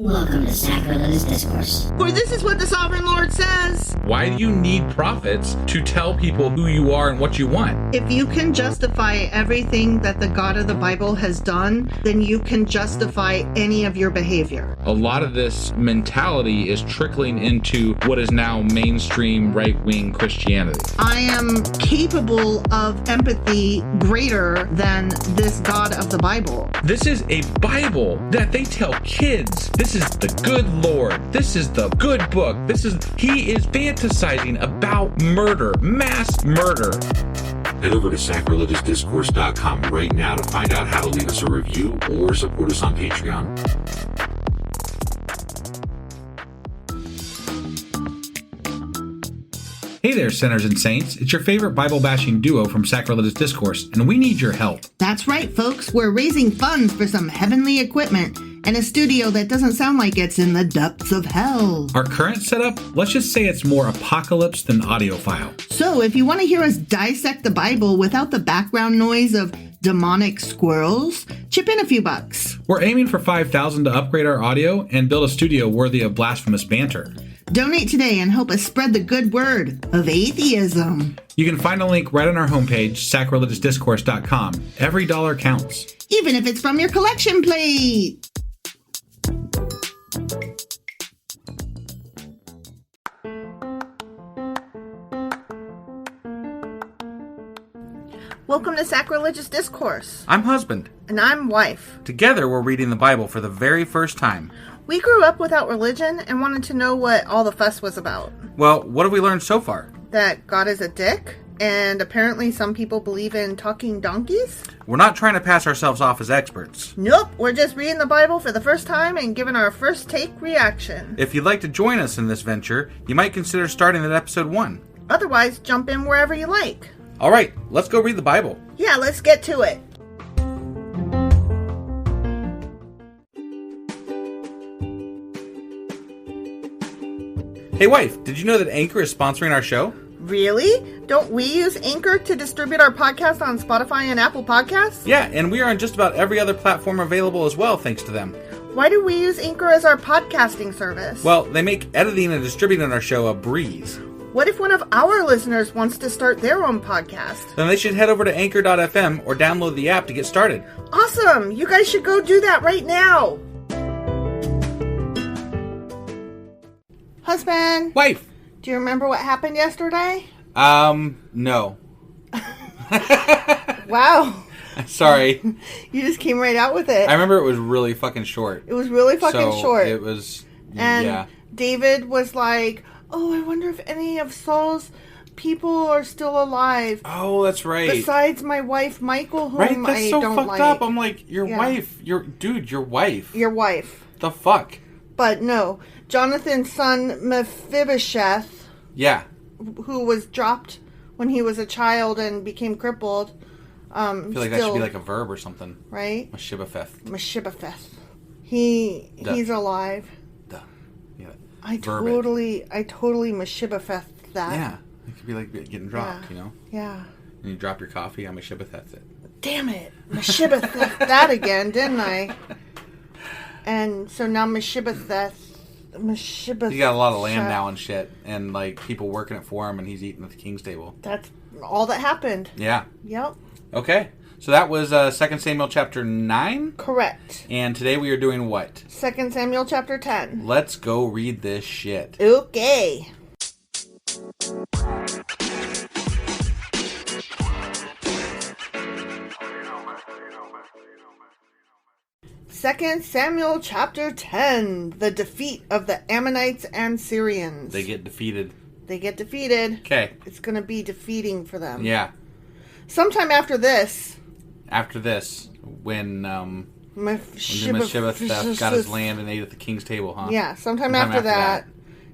Welcome to Sacrilegious Discourse. For this is what the Sovereign Lord says. Why do you need prophets to tell people who you are and what you want? If you can justify everything that the God of the Bible has done, then you can justify any of your behavior. A lot of this mentality is trickling into what is now mainstream right-wing Christianity. I am capable of empathy greater than this God of the Bible. This is a Bible that they tell kids. This is the good Lord. This is the good book. He is fantasizing about murder, mass murder. Head over to sacrilegiousdiscourse.com right now to find out how to leave us a review or support us on Patreon. Hey there, sinners and saints. It's your favorite Bible-bashing duo from Sacrilegious Discourse, and we need your help. That's right, folks. We're raising funds for some heavenly equipment and a studio that doesn't sound like it's in the depths of hell. Our current setup, let's just say it's more apocalypse than audiophile. So if you want to hear us dissect the Bible without the background noise of demonic squirrels, chip in a few bucks. We're aiming for $5,000 to upgrade our audio and build a studio worthy of blasphemous banter. Donate today and help us spread the good word of atheism. You can find a link right on our homepage, sacrilegiousdiscourse.com. Every dollar counts. Even if it's from your collection plate. Welcome to Sacrilegious Discourse. I'm husband. And I'm wife. Together, we're reading the Bible for the very first time. We grew up without religion and wanted to know what all the fuss was about. Well, what have we learned so far? That God is a dick, and apparently some people believe in talking donkeys. We're not trying to pass ourselves off as experts. Nope, we're just reading the Bible for the first time and giving our first take reaction. If you'd like to join us in this venture, you might consider starting at episode 1. Otherwise, jump in wherever you like. All right, let's go read the Bible. Yeah, let's get to it. Hey wife, did you know that Anchor is sponsoring our show? Really? Don't we use Anchor to distribute our podcast on Spotify and Apple Podcasts? Yeah, and we are on just about every other platform available as well, thanks to them. Why do we use Anchor as our podcasting service? Well, they make editing and distributing our show a breeze. What if one of our listeners wants to start their own podcast? Then they should head over to anchor.fm or download the app to get started. Awesome! You guys should go do that right now! Husband! Wife! Do you remember what happened yesterday? No. Wow. Sorry. You just came right out with it. I remember it was really fucking short. It was really fucking short. It was, and yeah. David was like, oh, I wonder if any of Saul's people are still alive. Oh, that's right. Besides my wife, Michael, whom right? That's I so don't fucked like. up. I'm like, your wife. Your wife. Your wife. The fuck? But no. Jonathan's son, Mephibosheth. Yeah. Who was dropped when he was a child and became crippled. I feel like that should be like a verb or something. Right? Mephibosheth. He's alive. Duh. Yeah. I totally Mephibosheth that. Yeah. It could be like getting dropped, yeah. you know? Yeah. And you drop your coffee, I'm Mephibosheth it. Damn it. Mephibosheth that again, didn't I? And so now Mephibosheth. He's got a lot of land now and shit, and like people working it for him, and he's eating at the king's table. That's all that happened. Yeah. Yep. Okay, so that was 2 Samuel chapter 9. Correct. And today we are doing what? 2 Samuel chapter 10. Let's go read this shit. Okay. 2 Samuel chapter 10, the defeat of the Ammonites and Syrians. They get defeated. Okay. It's going to be defeating for them. Yeah. Sometime after this, when Mephibosheth got his land and ate at the king's table, huh? Yeah, sometime after that,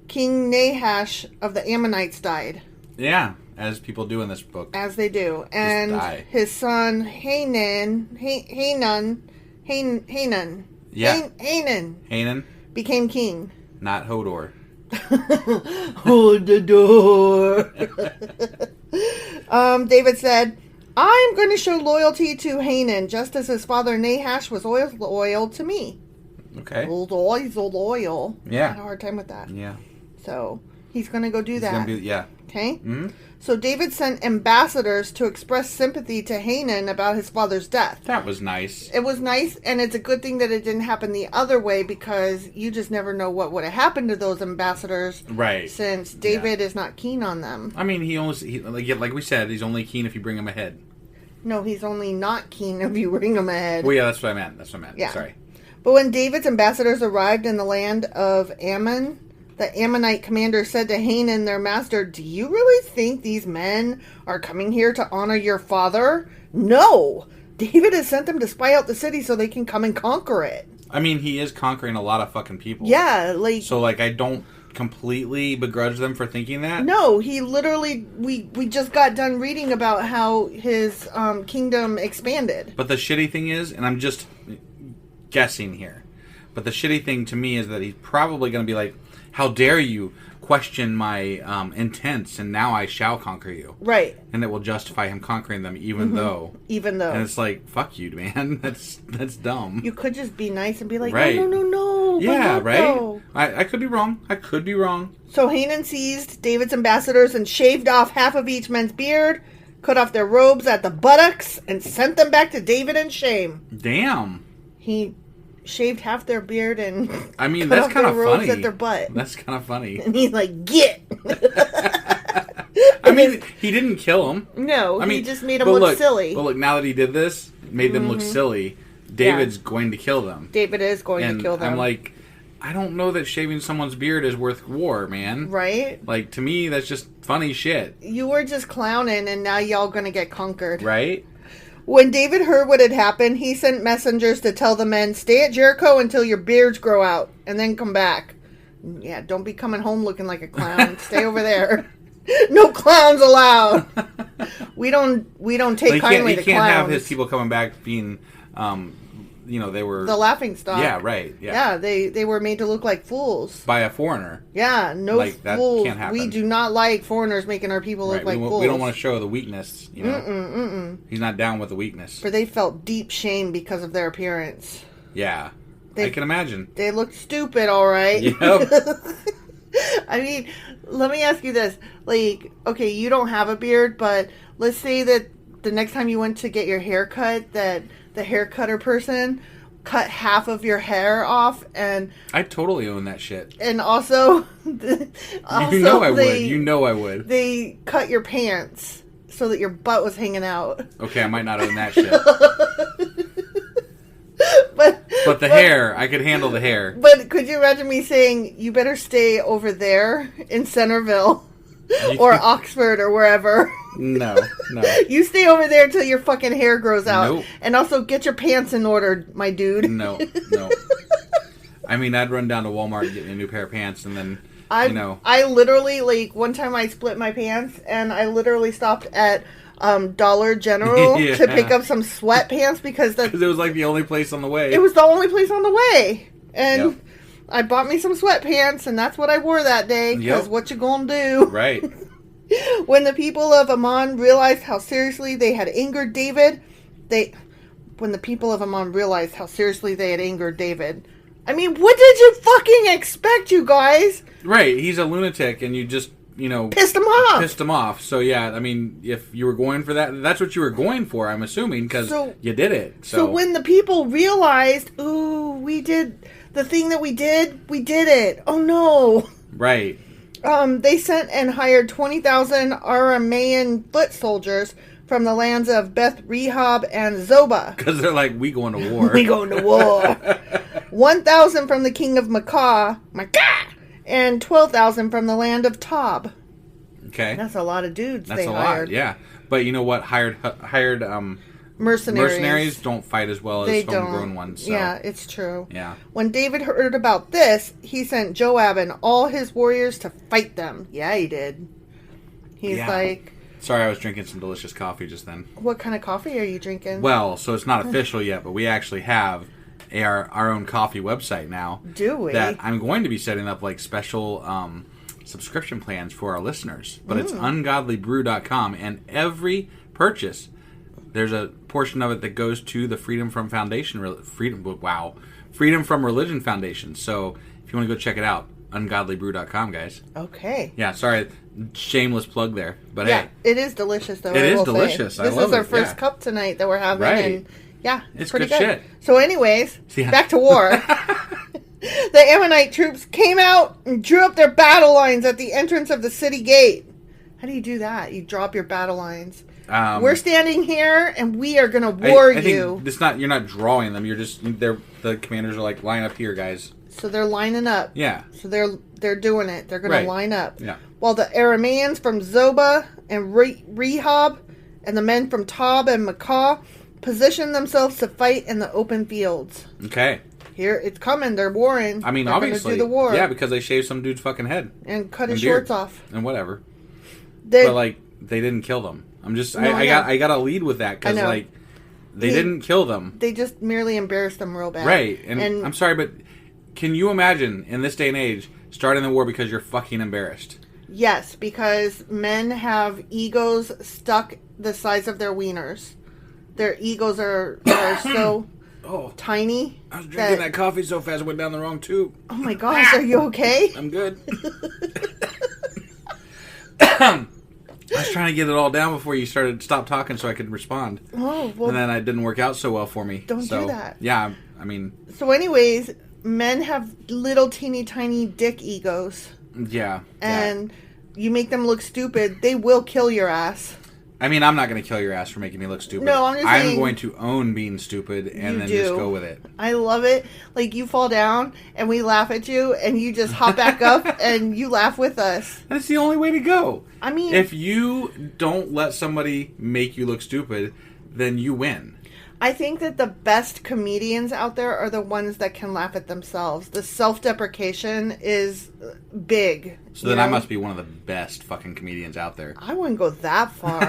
King Nahash of the Ammonites died. Yeah, as people do in this book. As they do. And his son Hanan became king. Not Hodor. Hold the door. David said, I'm going to show loyalty to Hanan, just as his father Nahash was loyal to me. Okay. Old oil. Yeah. I had a hard time with that. Yeah. So he's going to go do He's that. gonna do, yeah. Okay? Mm-hmm. So David sent ambassadors to express sympathy to Hanan about his father's death. That was nice. It was nice, and it's a good thing that it didn't happen the other way, because you just never know what would have happened to those ambassadors. Right. Since David is not keen on them. I mean, like we said, he's only keen if you bring him ahead. No, he's only not keen if you bring him ahead. Well, yeah, that's what I meant. Yeah. Sorry. But when David's ambassadors arrived in the land of Ammon, the Ammonite commander said to Hanan, their master, "Do you really think these men are coming here to honor your father? No! David has sent them to spy out the city so they can come and conquer it." I mean, he is conquering a lot of fucking people. Yeah, like... So, like, I don't completely begrudge them for thinking that. No, he literally... We just got done reading about how his kingdom expanded. But the shitty thing is, and I'm just guessing here, but the shitty thing to me is that he's probably going to be like, how dare you question my intents, and now I shall conquer you. Right. And it will justify him conquering them, even though. Even though. And it's like, fuck you, man. That's dumb. You could just be nice and be like, right. No. Yeah, but right? no. I could be wrong. So Hanan seized David's ambassadors and shaved off half of each man's beard, cut off their robes at the buttocks, and sent them back to David in shame. Damn. He shaved half their beard and I mean, cut that's off kind their of robes funny. at their butt. That's kind of funny. And he's like, get! I mean, he didn't kill him. No, I mean, he just made him look silly. But look, now that he did this, made them look silly, David's going to kill them. David is going to kill them. I'm like, I don't know that shaving someone's beard is worth war, man. Right? Like, to me, that's just funny shit. You were just clowning, and now y'all gonna get conquered. Right? When David heard what had happened, he sent messengers to tell the men, "Stay at Jericho until your beards grow out, and then come back." Yeah, don't be coming home looking like a clown. Stay over there. No clowns allowed. We don't take kindly to clowns. He can't have his people coming back being, they were... The laughing stock. Yeah, right. Yeah, they were made to look like fools. By a foreigner. Yeah, no like, that fools. Can't happen. We do not like foreigners making our people look like fools. We don't want to show the weakness, you know. He's not down with the weakness. For they felt deep shame because of their appearance. Yeah. I can imagine. They looked stupid, all right. Yep. I mean, let me ask you this. Like, okay, you don't have a beard, but let's say that the next time you went to get your hair cut, that the hair cutter person cut half of your hair off, and... I totally own that shit. And also... you know I would. You know I would. They cut your pants so that your butt was hanging out. Okay, I might not own that shit. But the hair, I could handle the hair. But could you imagine me saying, you better stay over there in Centerville or Oxford or wherever? No. You stay over there till your fucking hair grows out. Nope. And also get your pants in order, my dude. No. I mean, I'd run down to Walmart and get me a new pair of pants, and then, I literally, like, one time I split my pants, and I literally stopped at... Dollar General to pick up some sweatpants because it was like the only place on the way. It was the only place on the way, and I bought me some sweatpants, and that's what I wore that day. Because what you gonna do, right? When the people of Ammon realized how seriously they had angered David, I mean, what did you fucking expect, you guys? Right, he's a lunatic, and you just. Pissed him off. So, yeah, I mean, if you were going for that, that's what you were going for, I'm assuming, because you did it. So when the people realized, ooh, we did the thing that we did it. Oh, no. Right. They sent and hired 20,000 Aramean foot soldiers from the lands of Beth Rehob and Zobah. Because they're like, we going to war. 1,000 from the king of Makkah. And 12,000 from the land of Tob. Okay. That's a lot of dudes That's they a hired. lot, yeah. But you know what? Hired mercenaries don't fight as well as homegrown ones. So. Yeah, it's true. Yeah. When David heard about this, he sent Joab and all his warriors to fight them. Yeah, he did. He's like... Sorry, I was drinking some delicious coffee just then. What kind of coffee are you drinking? Well, so it's not official yet, but we actually have... our own coffee website now. Do we? That I'm going to be setting up like special subscription plans for our listeners. But it's ungodlybrew.com, and every purchase, there's a portion of it that goes to the Freedom from Foundation Freedom from Religion Foundation. So if you want to go check it out, ungodlybrew.com, guys. Okay. Yeah, sorry, shameless plug there, but Yeah, hey, it is delicious though. It is delicious. I This love is our it, first yeah. cup tonight that we're having, Right. and yeah, It's pretty good good. shit. So, anyways, Yeah. back to war. The Ammonite troops came out and drew up their battle lines at the entrance of the city gate. How do you do that? You drop your battle lines. We're standing here, and we are going to war I you. think it's not. You're not drawing them. You're just. The commanders are like, line up here, guys. So they're lining up. Yeah. So they're doing it. They're going Right. to line up. Yeah. While the Arameans from Zobah and Rehob and the men from Tob and Makkah position themselves to fight in the open fields. Okay. Here, it's coming. They're warring. I mean, They're obviously, gonna do the war. yeah, because they shaved some dude's fucking head And cut his and beard. shorts off. and whatever. They, But like, they didn't kill them. I'm just, No, I got to lead with that I because know. like, they didn't kill them, they just merely embarrassed them real bad. right? And I'm sorry, but can you imagine in this day and age starting the war because you're fucking embarrassed? Yes, because men have egos stuck the size of their wieners. Their egos are so Oh, tiny. I was drinking that coffee so fast it went down the wrong tube. Oh my gosh, are you okay? I'm good. I was trying to get it all down before you stopped talking so I could respond. Oh, well, And then it didn't work out so well for me. Don't do that. Yeah, I mean, so anyways, men have little teeny tiny dick egos. yeah. And you make them look stupid, they will kill your ass. I mean, I'm not going to kill your ass for making me look stupid. No, I'm just saying- going to own being stupid and You then do. just go with it. I love it. Like, you fall down, and we laugh at you, and you just hop back up, and you laugh with us. That's the only way to go. I mean... If you don't let somebody make you look stupid, then you win. I think that the best comedians out there are the ones that can laugh at themselves. The self-deprecation is big. So then I must be one of the best fucking comedians out there. I wouldn't go that far.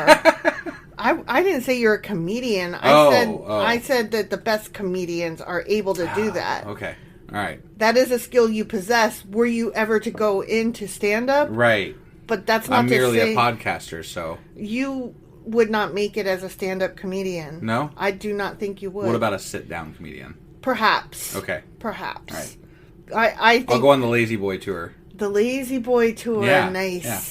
I didn't say you're a comedian. I said that the best comedians are able to do that. Okay. All right. That is a skill you possess. Were you ever to go into stand-up? Right. But that's not I'm to merely say a podcaster, so. you would not make it as a stand-up comedian. No? I do not think you would. What about a sit-down comedian? Perhaps. Okay. Perhaps. All right. I think I'll go on the Lazy Boy tour. the Lazy Boy tour, Yeah, nice. yeah.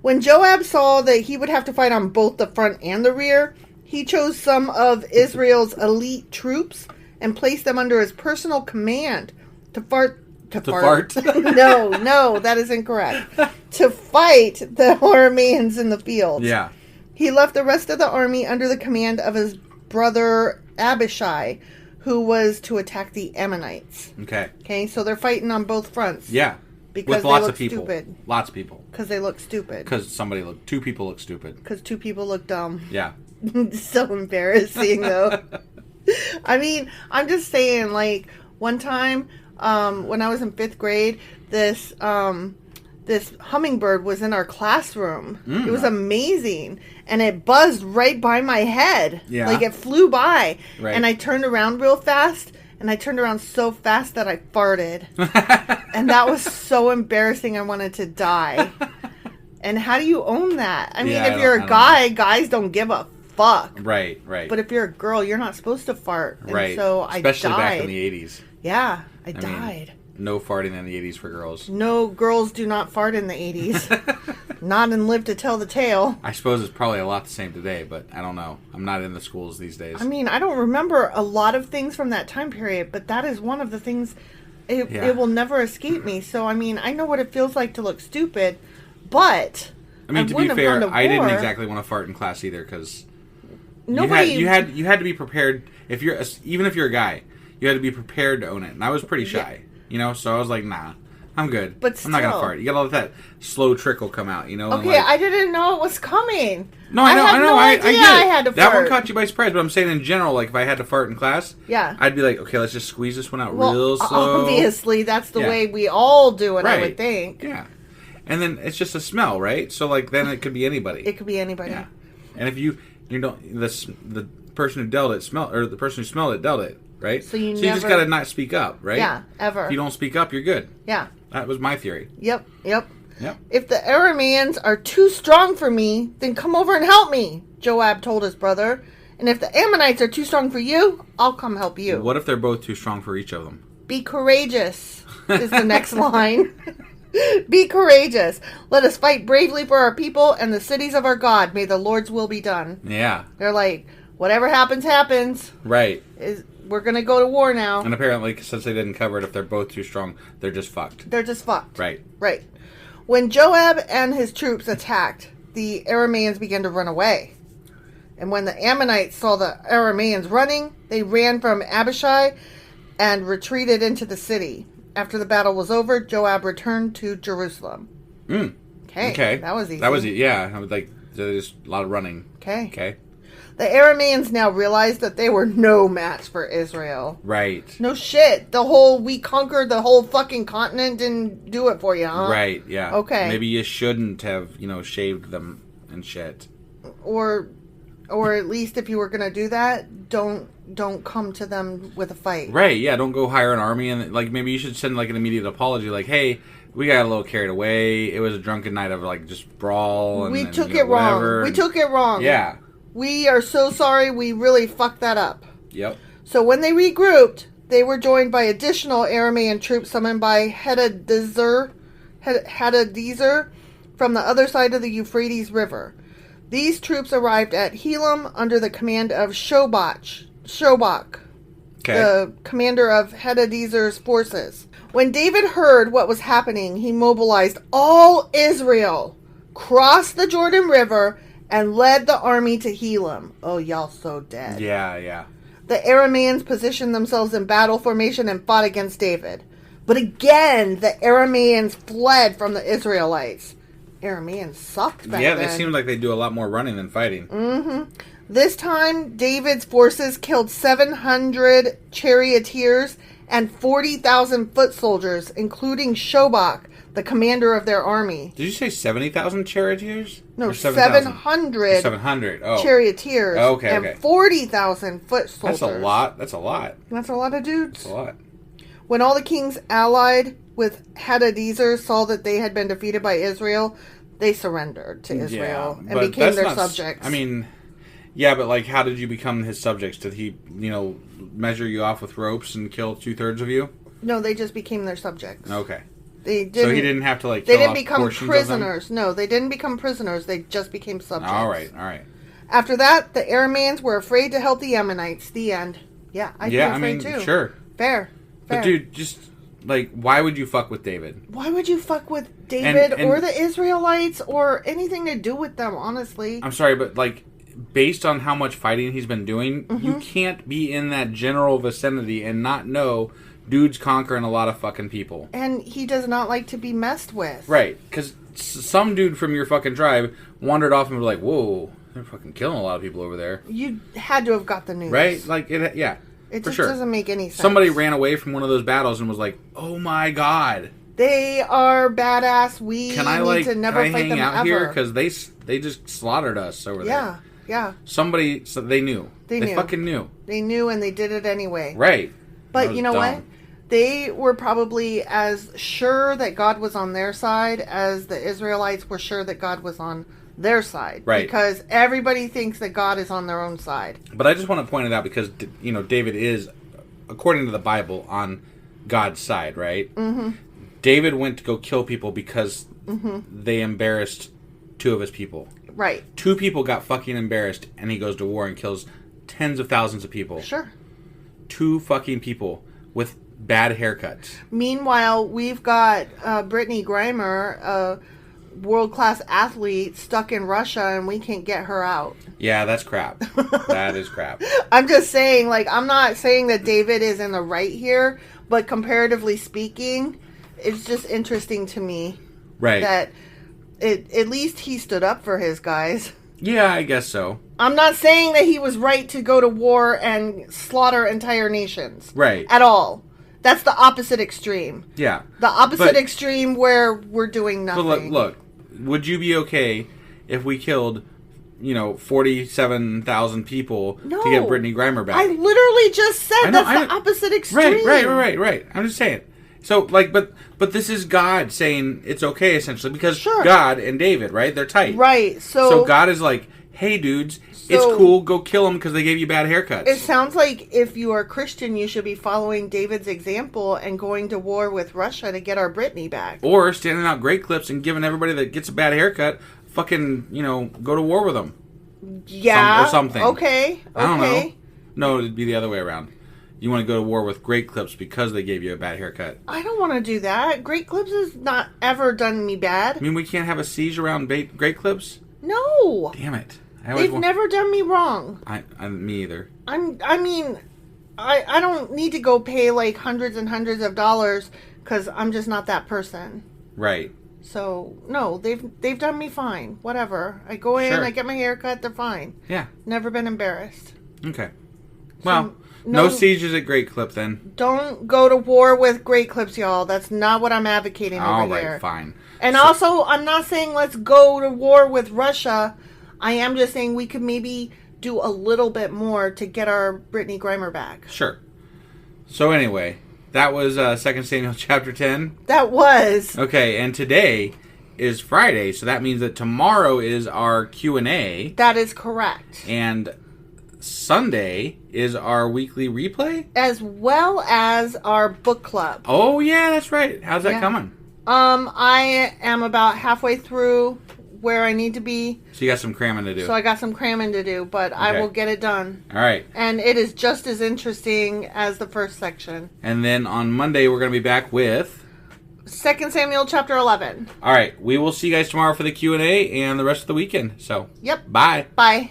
When Joab saw that he would have to fight on both the front and the rear, he chose some of Israel's elite troops and placed them under his personal command to fart. No, that is incorrect. To fight the Arameans in the field. Yeah. He left the rest of the army under the command of his brother Abishai, who was to attack the Ammonites. Okay. Okay, so they're fighting on both fronts. Yeah. Because With they lots look of people. stupid. Lots of people. Because they look stupid. Because two people look stupid. Because two people look dumb. Yeah. So embarrassing, though. I mean, I'm just saying, like, one time, when I was in 5th grade, this hummingbird was in our classroom. It was amazing. And it buzzed right by my head. Yeah. Like, it flew by. Right. And I turned around real fast. And I turned around so fast that I farted. And that was so embarrassing. I wanted to die. And how do you own that? I mean, Yeah, if you're I a don't guy, guys don't give a fuck. Right. But if you're a girl, you're not supposed to fart. And Right. so I Especially died. back in the 80s. Yeah, I mean, died. No farting in the 80s for girls. No, girls do not fart in the 80s. Not in Live to Tell the Tale. I suppose it's probably a lot the same today, but I don't know. I'm not in the schools these days. I mean, I don't remember a lot of things from that time period, but that is one of the things, it will never escape me. So, I mean, I know what it feels like to look stupid, but I mean, to be wouldn't have fair, gone to I didn't war. exactly want to fart in class either, because Nobody... you had to be prepared. Even if you're a guy, you had to be prepared to own it. And I was pretty shy, so I was like, nah, I'm good. But I'm not gonna still. fart. You gotta let that slow trickle come out, and Okay, I didn't know it was coming. No, I know. had no idea I get it. I had to that fart. one caught you by surprise, but I'm saying in general, like if I had to fart in class, Yeah. I'd be like, okay, let's just squeeze this one out Well, real slow. obviously, that's the Yeah. way we all do it, I Right. would think. Yeah, and then it's just a smell, right? So like then it could be anybody. It could be anybody. Yeah, and if you don't the person who dealt it the person who smelled it dealt it, right? So you just never- gotta not speak up, right? Yeah, ever. If you don't speak up, you're good. Yeah. That was my theory. Yep. Yep. If the Arameans are too strong for me, then come over and help me, Joab told his brother. And if the Ammonites are too strong for you, I'll come help you. What if they're both too strong for each of them? Be courageous is the next line. Be courageous. Let us fight bravely for our people and the cities of our God. May the Lord's will be done. Yeah. They're like, whatever happens, happens. Right. We're going to go to war now. And apparently, since they didn't cover it, if they're both too strong, they're just fucked. They're just fucked. Right. Right. When Joab and his troops attacked, the Arameans began to run away. And when the Ammonites saw the Arameans running, they ran from Abishai and retreated into the city. After the battle was over, Joab returned to Jerusalem. Okay. That was easy. That was, yeah. I was like, there's a lot of running. Okay. The Arameans now realized that they were no match for Israel. Right. No shit. We conquered the whole fucking continent, didn't do it for you, huh? Right, yeah. Okay. Maybe you shouldn't have, shaved them and shit. Or at least if you were going to do that, don't come to them with a fight. Right, yeah. Don't go hire an army and, maybe you should send, an immediate apology. Like, hey, we got a little carried away. It was a drunken night of, just brawl. We took it wrong. We took it wrong. Yeah. We are so sorry. We really fucked that up. Yep. So when they regrouped, they were joined by additional Aramean troops summoned by Hadadezer from the other side of the Euphrates River. These troops arrived at Helam under the command of Shobach, the commander of Hadadezer's forces. When David heard what was happening, he mobilized all Israel, crossed the Jordan River, and led the army to Helam. Oh, y'all so dead. Yeah. The Arameans positioned themselves in battle formation and fought against David. But again, the Arameans fled from the Israelites. Arameans sucked back then. Yeah, they seemed like they do a lot more running than fighting. Mm-hmm. This time, David's forces killed 700 charioteers and 40,000 foot soldiers, including Shobach, the commander of their army. Did you say 70,000 charioteers? No, 700. 700. Oh. Charioteers. Okay. And 40,000 foot soldiers. That's a lot. That's a lot of dudes. That's a lot. When all the kings allied with Hadadezer saw that they had been defeated by Israel, they surrendered to Israel and became their subjects. I mean, yeah, but how did you become his subjects? Did he, measure you off with ropes and kill 2/3 of you? No, they just became their subjects. Okay. They didn't, so he didn't have to They kill didn't off become portions prisoners. No, they didn't become prisoners. They just became subjects. All right. After that, the Arameans were afraid to help the Ammonites. The end. Yeah, I'd be afraid too. Sure. Fair. But dude, just why would you fuck with David? Why would you fuck with David or the Israelites or anything to do with them? Honestly, I'm sorry, but based on how much fighting he's been doing, you can't be in that general vicinity and not know dude's conquering a lot of fucking people. And he does not like to be messed with. Right, because some dude from your fucking tribe wandered off and was like, whoa, they're fucking killing a lot of people over there. You had to have got the news. Right? It just doesn't make any sense. Somebody ran away from one of those battles and was like, oh my god. They are badass. We need to never fight them out ever. Here? Because they just slaughtered us over there. Yeah. Somebody, so they knew. They fucking knew. They knew and they did it anyway. Right. But you know what? They were probably as sure that God was on their side as the Israelites were sure that God was on their side. Right. Because everybody thinks that God is on their own side. But I just want to point it out because, David is, according to the Bible, on God's side, right? Mm-hmm. David went to go kill people because they embarrassed 2 of his people. Right. 2 people got fucking embarrassed and he goes to war and kills tens of thousands of people. Sure. 2 fucking people with bad haircuts. Meanwhile, we've got Brittany Grimer, a world-class athlete, stuck in Russia, and we can't get her out. Yeah, that's crap. That is crap. I'm just saying, I'm not saying that David is in the right here, but comparatively speaking, it's just interesting to me. Right. That at least he stood up for his guys. Yeah, I guess so. I'm not saying that he was right to go to war and slaughter entire nations. Right. At all. That's the opposite extreme. Yeah. The opposite extreme where we're doing nothing. But look, would you be okay if we killed, 47,000 people to get Brittany Grimer back? I literally just said that's the opposite extreme. Right. I'm just saying. So, but this is God saying it's okay, essentially, because God and David, right? They're tight. Right. So God is like, hey, dudes, it's So- cool. Go kill them because they gave you bad haircuts. It sounds like if you are Christian, you should be following David's example and going to war with Russia to get our Britney back. Or standing out great clips and giving everybody that gets a bad haircut, fucking, go to war with them. Yeah. Or something. Okay. I don't know. No, it'd be the other way around. You want to go to war with Great Clips because they gave you a bad haircut. I don't want to do that. Great Clips has not ever done me bad. I mean, we can't have a siege around Great Clips? No. Damn it. They've never done me wrong. Me either. I don't need to go pay like hundreds and hundreds of dollars because I'm just not that person. Right. So, no, they've done me fine. Whatever. I go in, Sure. I get my hair cut, they're fine. Yeah. Never been embarrassed. Okay. Well, no no sieges at Great Clip then. Don't go to war with Great Clips, y'all. That's not what I'm advocating All over right, here. fine. And also, I'm not saying let's go to war with Russia. I am just saying we could maybe do a little bit more to get our Brittany Grimer back. Sure. So anyway, that was 2 Samuel chapter 10. That was. Okay, and today is Friday, so that means that tomorrow is our Q&A. That is correct. And Sunday is our weekly replay? As well as our book club. Oh, yeah, that's right. How's that coming? I am about halfway through where I need to be. So you got some cramming to do. So I got some cramming to do, but I will get it done. All right. And it is just as interesting as the first section. And then on Monday, we're going to be back with 2 Samuel chapter 11. All right. We will see you guys tomorrow for the Q&A and the rest of the weekend. So, Yep. Bye. Bye.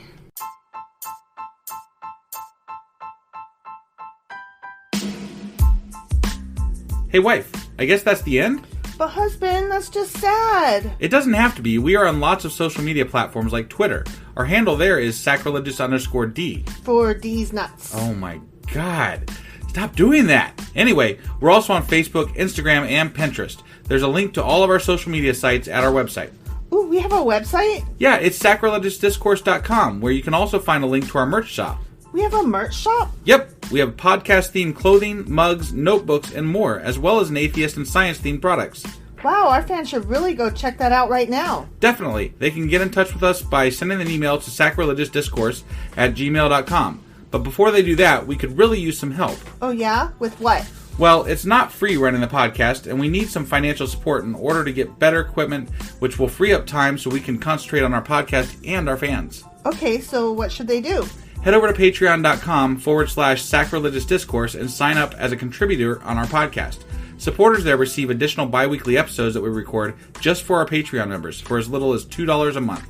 Hey, wife. I guess that's the end? But husband, that's just sad. It doesn't have to be. We are on lots of social media platforms like Twitter. Our handle there is sacrilegious_D. For D's nuts. Oh my God. Stop doing that. Anyway, we're also on Facebook, Instagram, and Pinterest. There's a link to all of our social media sites at our website. Ooh, we have a website? Yeah, it's sacrilegiousdiscourse.com, where you can also find a link to our merch shop. We have a merch shop? Yep, we have podcast-themed clothing, mugs, notebooks, and more, as well as an atheist and science-themed products. Wow, our fans should really go check that out right now. Definitely. They can get in touch with us by sending an email to sacrilegiousdiscourse@gmail.com. But before they do that, we could really use some help. Oh yeah? With what? Well, it's not free running the podcast, and we need some financial support in order to get better equipment, which will free up time so we can concentrate on our podcast and our fans. Okay, so what should they do? Head over to patreon.com/sacrilegiousdiscourse and sign up as a contributor on our podcast. Supporters there receive additional bi-weekly episodes that we record just for our Patreon members for as little as $2 a month.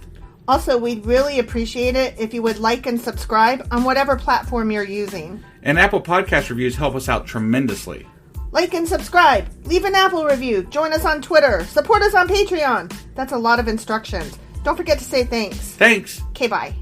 Also, we'd really appreciate it if you would like and subscribe on whatever platform you're using. And Apple Podcast reviews help us out tremendously. Like and subscribe. Leave an Apple review. Join us on Twitter. Support us on Patreon. That's a lot of instructions. Don't forget to say thanks. Thanks. Okay, bye.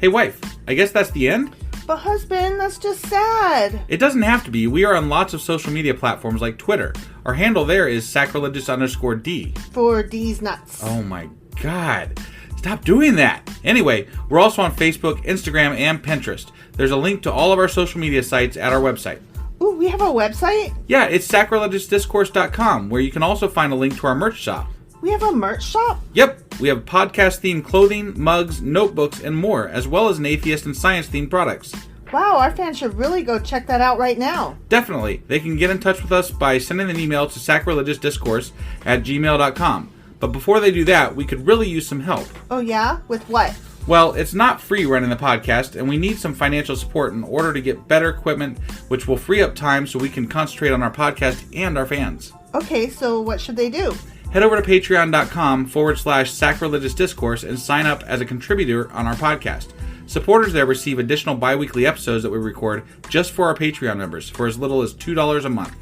Hey, wife. I guess that's the end? But husband, that's just sad. It doesn't have to be. We are on lots of social media platforms like Twitter. Our handle there is sacrilegious_D. For D's nuts. Oh my God. Stop doing that. Anyway, we're also on Facebook, Instagram, and Pinterest. There's a link to all of our social media sites at our website. Ooh, we have a website? Yeah, it's sacrilegiousdiscourse.com, where you can also find a link to our merch shop. We have a merch shop? Yep, we have podcast-themed clothing, mugs, notebooks, and more, as well as an atheist and science-themed products. Wow, our fans should really go check that out right now. Definitely. They can get in touch with us by sending an email to sacrilegiousdiscourse@gmail.com. But before they do that, we could really use some help. Oh yeah? With what? Well, it's not free running the podcast, and we need some financial support in order to get better equipment, which will free up time so we can concentrate on our podcast and our fans. Okay, so what should they do? Head over to patreon.com/sacrilegiousdiscourse and sign up as a contributor on our podcast. Supporters there receive additional bi-weekly episodes that we record just for our Patreon members for as little as $2 a month.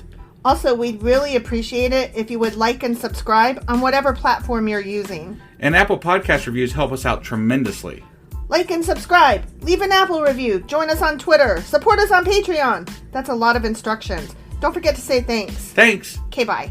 Also, we'd really appreciate it if you would like and subscribe on whatever platform you're using. And Apple Podcast reviews help us out tremendously. Like and subscribe. Leave an Apple review. Join us on Twitter. Support us on Patreon. That's a lot of instructions. Don't forget to say thanks. Thanks. Okay, bye.